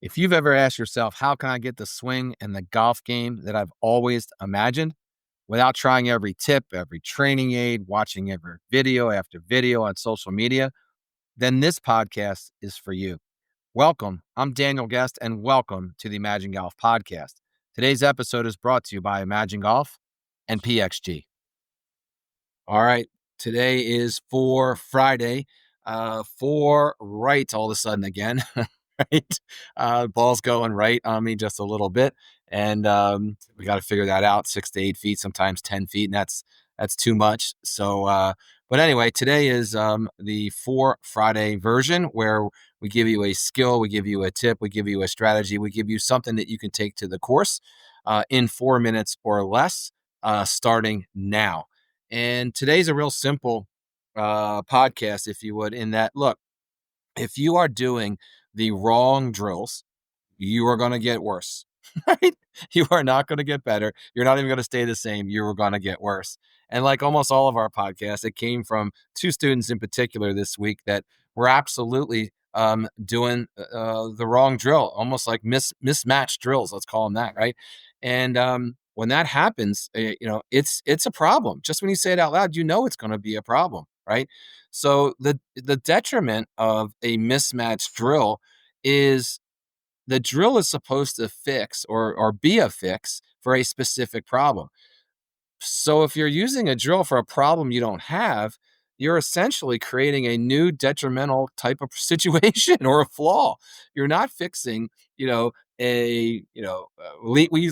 If you've ever asked yourself, how can I get the swing and the golf game that I've always imagined without trying every tip, every training aid, watching every video after video on social media, then this podcast is for you. Welcome. I'm Daniel Guest, and welcome to the IMAGEN Golf podcast. Today's episode is brought to you by IMAGEN Golf and PXG. All right. Today is for Friday. For right all of a sudden again. Right. Ball's going right on me just a little bit. And we got to figure that out. 6 to 8 feet, sometimes 10 feet. And that's too much. So, but anyway, today is the For Friday version where we give you a skill, we give you a tip, we give you a strategy, we give you something that you can take to the course in 4 minutes or less, starting now. And today's a real simple podcast, if you would, in that, look, if you are doing the wrong drills, you are going to get worse, right? You are not going to get better. You're not even going to stay the same. You are going to get worse. And like almost all of our podcasts, it came from two students in particular this week that were absolutely doing the wrong drill, almost like mismatched drills. Let's call them that, right? And when that happens, it's a problem. Just when you say it out loud, it's going to be a problem, right? So the detriment of a mismatched drill is the drill is supposed to fix or be a fix for a specific problem. So if you're using a drill for a problem you don't have, you're essentially creating a new detrimental type of situation or a flaw. You're not fixing, we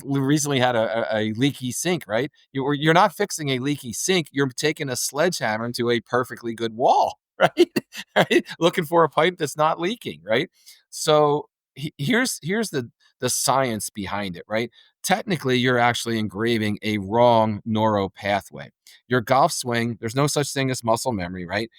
recently had a leaky sink, right? You're not fixing a leaky sink. You're taking a sledgehammer into a perfectly good wall, right? Right? Looking for a pipe that's not leaking, right? So here's the science behind it, right? Technically, you're actually engraving a wrong neuro pathway. Your golf swing, there's no such thing as muscle memory, right?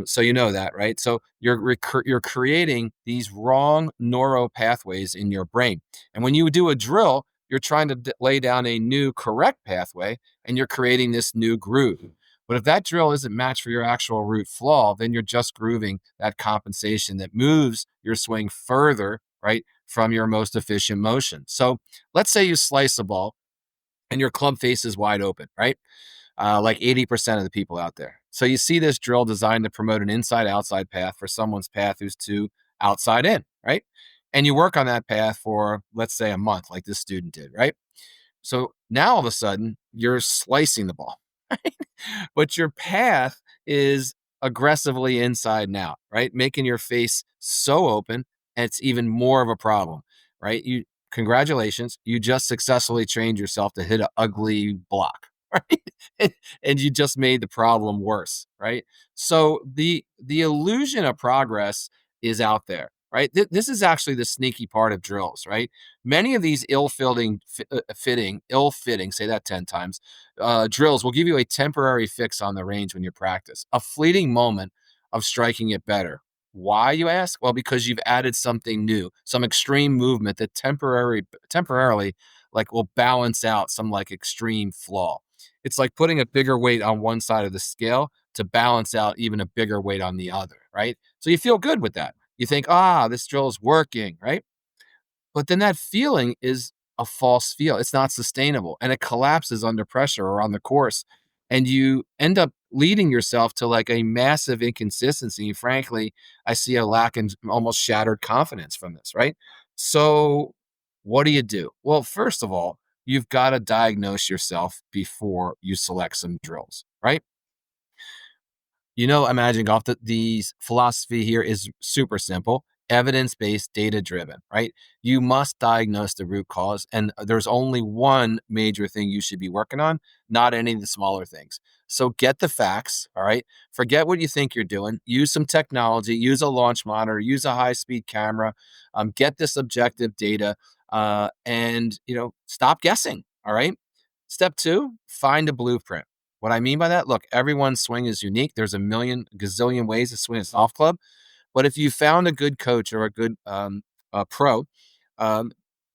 So you know that, right? So you're creating these wrong neuro pathways in your brain. And when you do a drill, you're trying to lay down a new correct pathway, and you're creating this new groove. But if that drill isn't matched for your actual root flaw, then you're just grooving that compensation that moves your swing further, right, from your most efficient motion. So let's say you slice a ball and your club face is wide open, right? Like 80% of the people out there. So you see this drill designed to promote an inside-outside path for someone's path who's too outside in, right? And you work on that path for, let's say, a month, like this student did, right? So now all of a sudden you're slicing the ball, right? But your path is aggressively inside and out, right? Making your face so open, and it's even more of a problem, right? Congratulations, you just successfully trained yourself to hit an ugly block, right? And you just made the problem worse, right? So the illusion of progress is out there, right? This is actually the sneaky part of drills, right? Many of these ill-fitting, say that 10 times, drills will give you a temporary fix on the range when you practice, a fleeting moment of striking it better. Why, you ask? Well, because you've added something new, some extreme movement that temporarily like will balance out some like extreme flaw. It's like putting a bigger weight on one side of the scale to balance out even a bigger weight on the other, right? So you feel good with that. You think, this drill is working, right? But then that feeling is a false feel. It's not sustainable, and it collapses under pressure or on the course. And you end up leading yourself to like a massive inconsistency. Frankly, I see a lack in almost shattered confidence from this, right? So what do you do? Well, first of all, you've got to diagnose yourself before you select some drills, right? IMAGEN Golf, the philosophy here is super simple, evidence-based, data-driven, right? You must diagnose the root cause, and there's only one major thing you should be working on, not any of the smaller things. So get the facts, all right? Forget what you think you're doing. Use some technology, use a launch monitor, use a high-speed camera, get this objective data, and stop guessing, all right? Step 2, find a blueprint. What I mean by that, look, everyone's swing is unique. There's a gazillion ways to swing a golf club. But if you found a good coach or a good pro,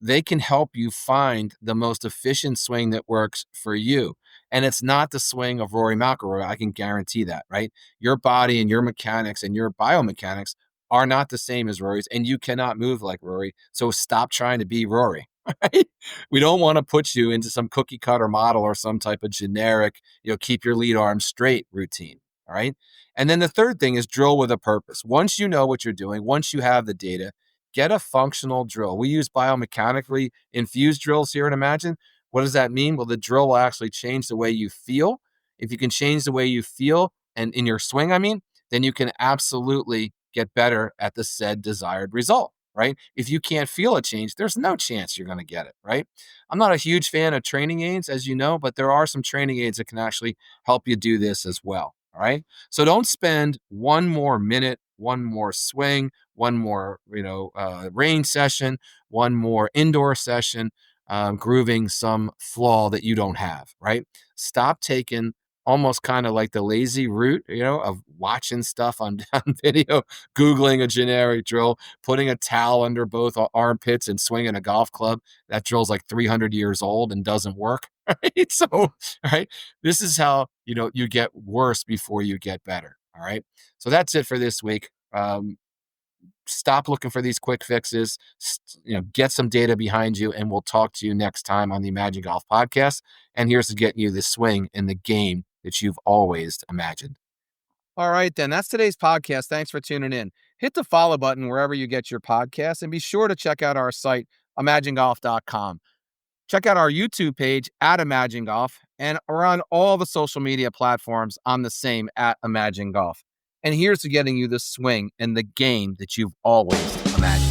they can help you find the most efficient swing that works for you. And it's not the swing of Rory McIlroy. I can guarantee that, right? Your body and your mechanics and your biomechanics are not the same as Rory's, and you cannot move like Rory. So stop trying to be Rory. Right? We don't want to put you into some cookie cutter model or some type of generic, keep your lead arm straight routine. All right. And then the third thing is drill with a purpose. Once you know what you're doing, once you have the data, get a functional drill. We use biomechanically infused drills here in Imagine. What does that mean? Well, the drill will actually change the way you feel. If you can change the way you feel and in your swing, then you can absolutely get better at the said desired result, right? If you can't feel a change, there's no chance you're going to get it, right? I'm not a huge fan of training aids, as you know, but there are some training aids that can actually help you do this as well, all right? So don't spend one more minute, one more swing, one more, range session, one more indoor session, grooving some flaw that you don't have, right? Stop taking almost kind of like the lazy route, of watching stuff on video, Googling a generic drill, putting a towel under both armpits and swinging a golf club. That drill's like 300 years old and doesn't work. Right? So, right, this is how, you get worse before you get better. All right. So that's it for this week. Stop looking for these quick fixes, get some data behind you, and we'll talk to you next time on the Imagine Golf podcast. And here's to getting you the swing in the game that you've always imagined. All right, then. That's today's podcast. Thanks for tuning in. Hit the follow button wherever you get your podcasts, and be sure to check out our site, imagengolf.com. Check out our YouTube page at Imagine Golf, and we're on all the social media platforms on the same at Imagine Golf. And here's to getting you the swing and the game that you've always imagined.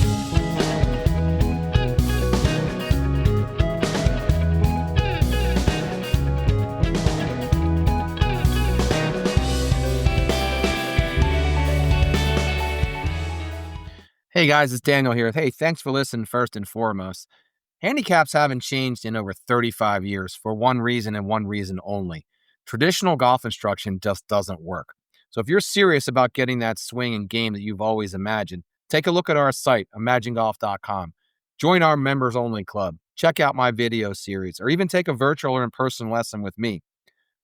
Hey guys, it's Daniel here. Hey, thanks for listening first and foremost. Handicaps haven't changed in over 35 years for one reason and one reason only. Traditional golf instruction just doesn't work. So if you're serious about getting that swing and game that you've always imagined, take a look at our site, imagengolf.com. Join our members only club. Check out my video series, or even take a virtual or in-person lesson with me.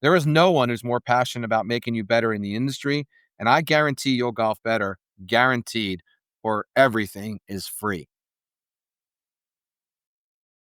There is no one who's more passionate about making you better in the industry, and I guarantee you'll golf better, guaranteed, or everything is free.